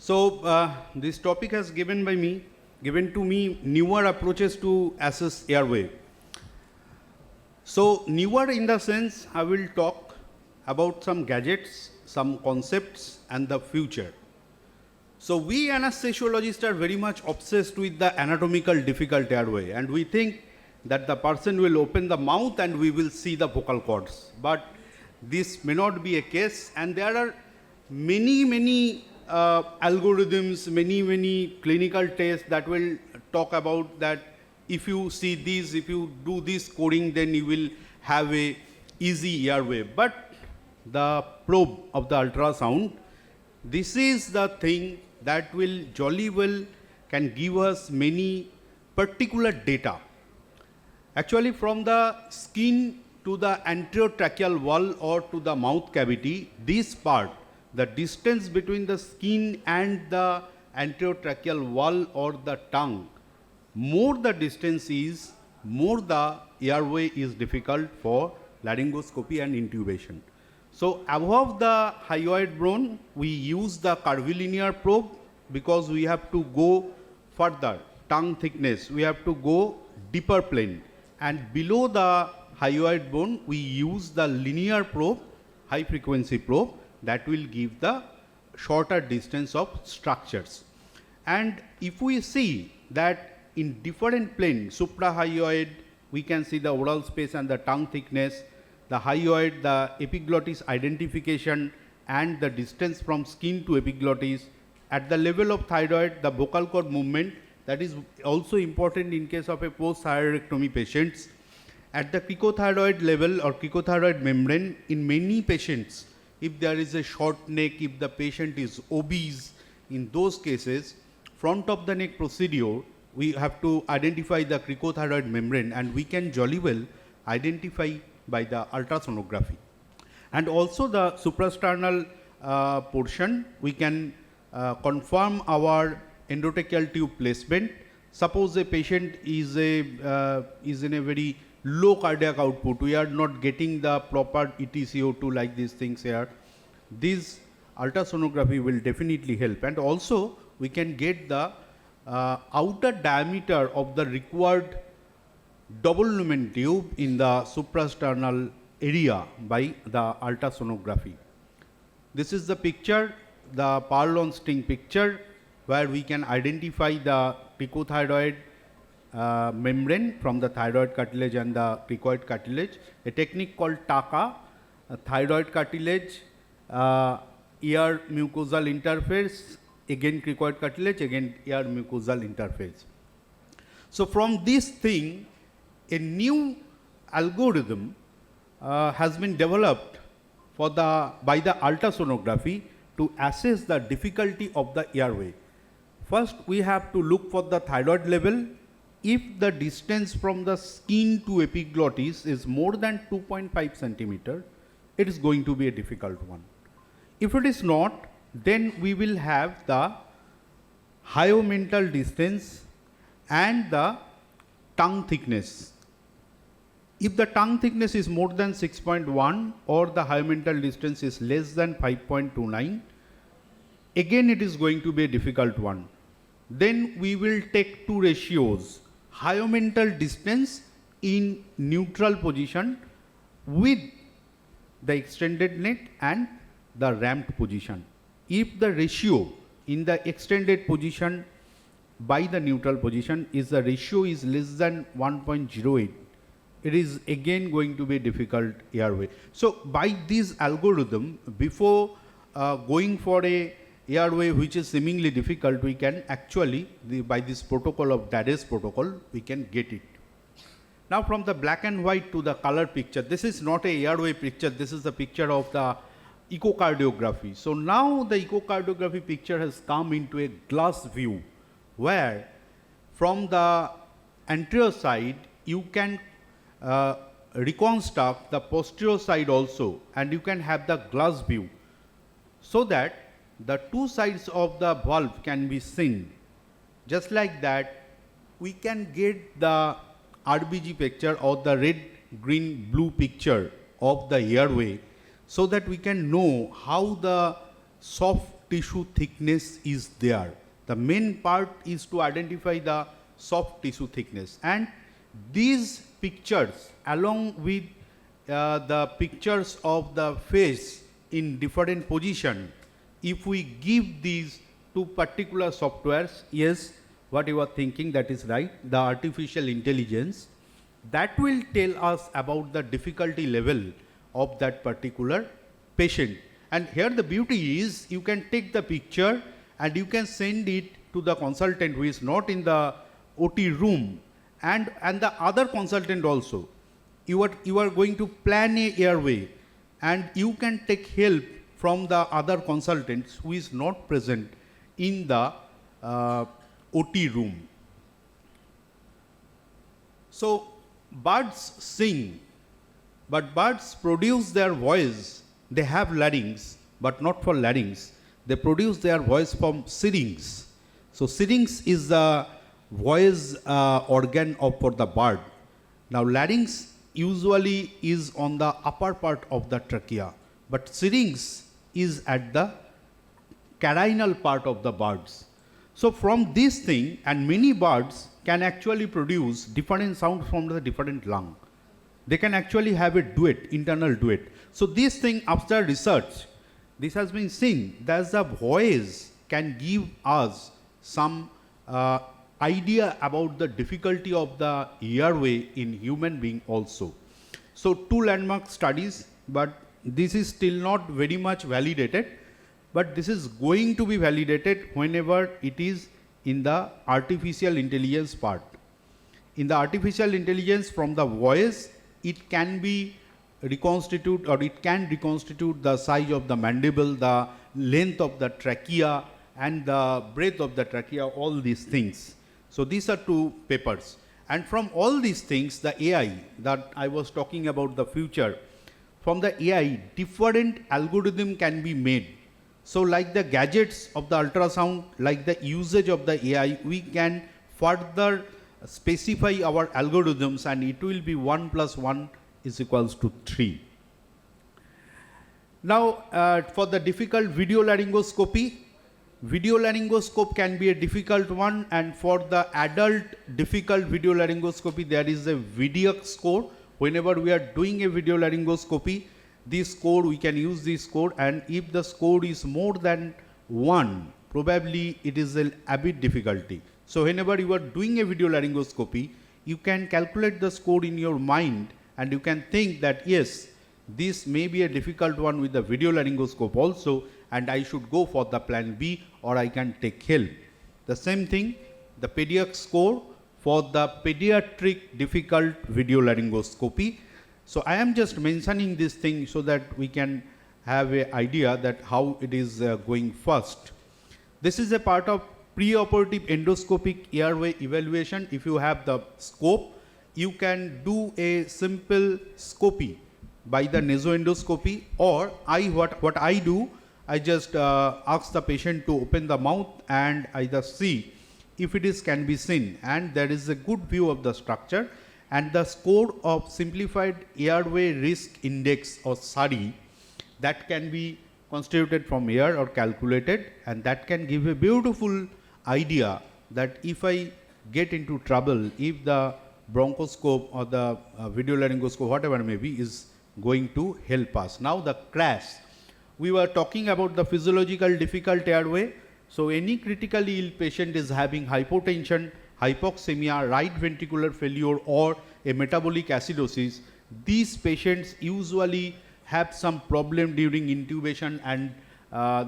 This topic has given to me newer approaches to assess airway. So newer in the sense I will talk about some gadgets, some concepts and the future. So we anesthesiologists are very much obsessed with the anatomical difficult airway, and we think that the person will open the mouth and we will see the vocal cords. But this may not be a case, and there are many algorithms, many clinical tests that will talk about that if you see this, if you do this coding, then you will have a easy airway. But the probe of the ultrasound, this is the thing that will jolly well can give us many particular data. Actually, from the skin to the anterotracheal wall or to the mouth cavity, this part, the distance between the skin and the anterotracheal wall or the tongue, more the distance is, more the airway is difficult for laryngoscopy and intubation. So above the hyoid bone, we use the curvilinear probe because we have to go further, tongue thickness, we have to go deeper plane. And below the hyoid bone, we use the linear probe, high frequency probe, that will give the shorter distance of structures. And if we see that in different planes, suprahyoid, we can see the oral space and the tongue thickness, the hyoid, the epiglottis identification and the distance from skin to epiglottis. At the level of thyroid, the vocal cord movement, that is also important in case of a post-thyroidectomy patients. At the cricothyroid level or cricothyroid membrane, in many patients, if there is a short neck, if the patient is obese, in those cases, front of the neck procedure, we have to identify the cricothyroid membrane, and we can jolly well identify by the ultrasonography. And also the suprasternal portion, we can confirm our endotracheal tube placement. Suppose a patient is in a very low cardiac output, we are not getting the proper EtCO2 like these things here. This ultrasonography will definitely help, and also we can get the outer diameter of the required double lumen tube in the suprasternal area by the ultrasonography. This is the picture, the pearl on sting picture, where we can identify the cricothyroid membrane from the thyroid cartilage and the cricoid cartilage. A technique called TACA, thyroid cartilage, ear mucosal interface, again cricoid cartilage, again ear mucosal interface. So from this thing, a new algorithm has been developed by the ultrasonography to assess the difficulty of the airway. First, we have to look for the thyroid level. If the distance from the skin to epiglottis is more than 2.5 centimeter, it is going to be a difficult one. If it is not, then we will have the hyomental distance and the tongue thickness. If the tongue thickness is more than 6.1 or the hyomental distance is less than 5.29, again it is going to be a difficult one. Then we will take two ratios, hyomental distance in neutral position with the extended neck and the ramped position. If the ratio in the extended position by the neutral position is the ratio is less than 1.08, it is again going to be a difficult airway. So by this algorithm, before going for a airway which is seemingly difficult, we can actually, by this protocol of Debasish protocol, we can get it. Now from the black and white to the color picture, this is not a airway picture, this is the picture of the echocardiography. So now the echocardiography picture has come into a glass view, where from the anterior side you can reconstruct the posterior side also, and you can have the glass view, so that the two sides of the valve can be seen. Just like that, we can get the RBG picture or the red, green, blue picture of the airway, so that we can know how the soft tissue thickness is there. The main part is to identify the soft tissue thickness, and these pictures along with the pictures of the face in different position, if we give these to particular softwares, yes, what you are thinking, that is right, the artificial intelligence, that will tell us about the difficulty level of that particular patient. And here the beauty is, you can take the picture and you can send it to the consultant who is not in the OT room, and the other consultant also. You are going to plan a airway, and you can take help from the other consultants who is not present in the OT room. So birds sing, but birds produce their voice. They have larynx, but not for larynx. They produce their voice from syrinx. So syrinx is the voice organ for the bird. Now larynx usually is on the upper part of the trachea, but syrinx is at the carinal part of the birds. So from this thing, and many birds can actually produce different sounds from the different lung. They can actually have a duet, internal duet. So this thing, after research, this has been seen that the voice can give us some idea about the difficulty of the airway in human being also. So two landmark studies, but this is still not very much validated, but this is going to be validated whenever it is in the artificial intelligence part. In the artificial intelligence, from the voice, it can be reconstitute, or it can reconstitute the size of the mandible, the length of the trachea, and the breadth of the trachea, all these things. So these are two papers. And from all these things, the AI that I was talking about, the future, from the AI, different algorithm can be made. So like the gadgets of the ultrasound, like the usage of the AI, we can further specify our algorithms, and it will be 1 + 1 = 3. Now for the difficult video laryngoscopy, video laryngoscope can be a difficult one, and for the adult difficult video laryngoscopy, there is a VDX score. Whenever we are doing a video laryngoscopy, this score, we can use this score, and if the score is more than 1, probably it is a bit difficulty. So whenever you are doing a video laryngoscopy, you can calculate the score in your mind, and you can think that yes, this may be a difficult one with the video laryngoscope also, and I should go for the plan B, or I can take help. The same thing, the pediatric score for the pediatric difficult video laryngoscopy. So I am just mentioning this thing so that we can have an idea that how it is going first. This is a part of preoperative endoscopic airway evaluation. If you have the scope, you can do a simple scopy by the nasoendoscopy, or what I do, I just ask the patient to open the mouth and either see if it is can be seen, and there is a good view of the structure, and the score of simplified airway risk index, or SARI, that can be constituted from here or calculated, and that can give a beautiful idea that if I get into trouble, if the bronchoscope or the video laryngoscope, whatever may be, is going to help us. Now the crash. We were talking about the physiological difficult airway. So any critically ill patient is having hypotension, hypoxemia, right ventricular failure, or a metabolic acidosis. These patients usually have some problem during intubation and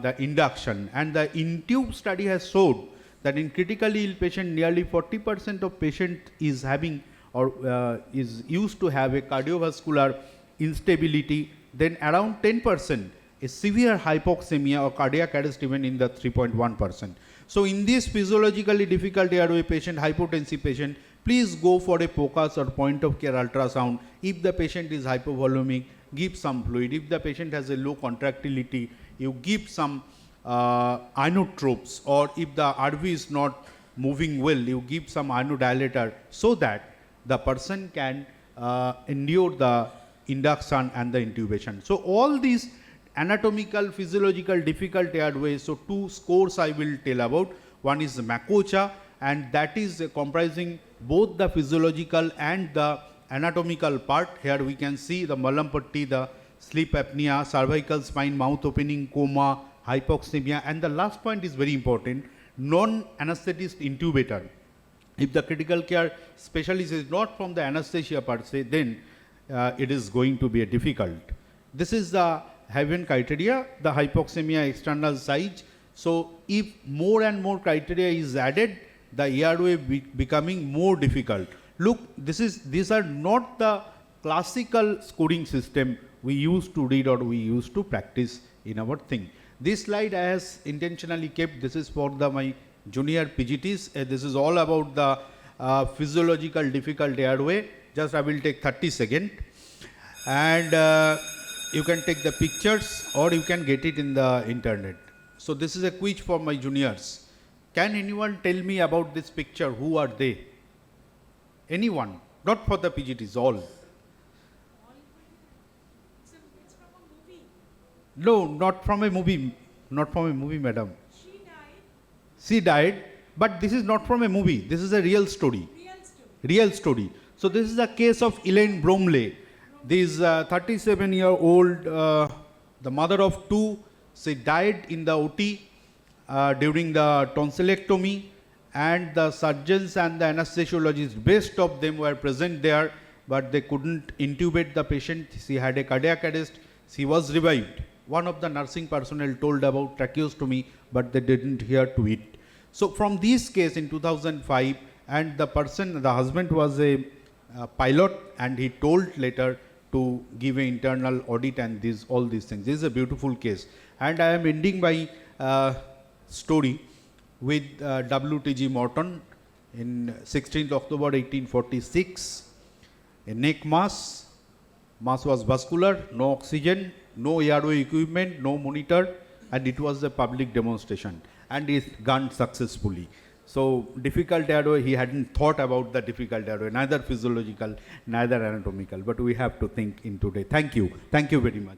the induction. And the INTUBE study has showed that in critically ill patient, nearly 40% of patient is having or is used to have a cardiovascular instability. Then around 10% is severe hypoxemia or cardiac arrest, even in the 3.1%. So in this physiologically difficult airway patient, hypotensive patient, please go for a POCUS or point of care ultrasound. If the patient is hypovolumic, give some fluid. If the patient has a low contractility, you give some inotropes, or if the RV is not moving well, you give some inodilator, so that the person can endure the induction and the intubation. So all these, anatomical, physiological, difficult airway. So two scores I will tell about. One is Makocha, and that is comprising both the physiological and the anatomical part. Here we can see the Malampatti, the sleep apnea, cervical spine, mouth opening, coma, hypoxemia, and the last point is very important, non-anesthetist intubator. If the critical care specialist is not from the anesthesia per se, then it is going to be a difficult. This is the Haven criteria, the hypoxemia external size. So if more and more criteria is added, the airway becoming more difficult. Look, these are not the classical scoring system we used to read or we used to practice in our thing. This slide I has intentionally kept. This is for my junior PGTs. This is all about the physiological difficult airway. Just I will take 30 seconds, and you can take the pictures or you can get it in the internet. So this is a quiz for my juniors. Can anyone tell me about this picture? Who are they? Anyone? Not for the PGTs, all. It's from a movie. No, not from a movie. Not from a movie, madam. She died. She died, but this is not from a movie. This is a real story. Real story. Real story. So this is the case of Elaine Bromley. This 37-year-old, the mother of two, she died in the OT during the tonsillectomy, and the surgeons and the anesthesiologists, best of them were present there, but they couldn't intubate the patient. She had a cardiac arrest. She was revived. One of the nursing personnel told about tracheostomy, but they didn't hear to it. So from this case in 2005, and the husband was a pilot, and he told later to give an internal audit and all these things. This is a beautiful case. And I am ending my story with W.T.G. Morton in 16th October 1846. A neck mass was vascular, no oxygen, no airway equipment, no monitor, and it was a public demonstration, and it gunned successfully. So difficult airway, he hadn't thought about the difficult airway, neither physiological, neither anatomical, but we have to think in today. Thank you very much.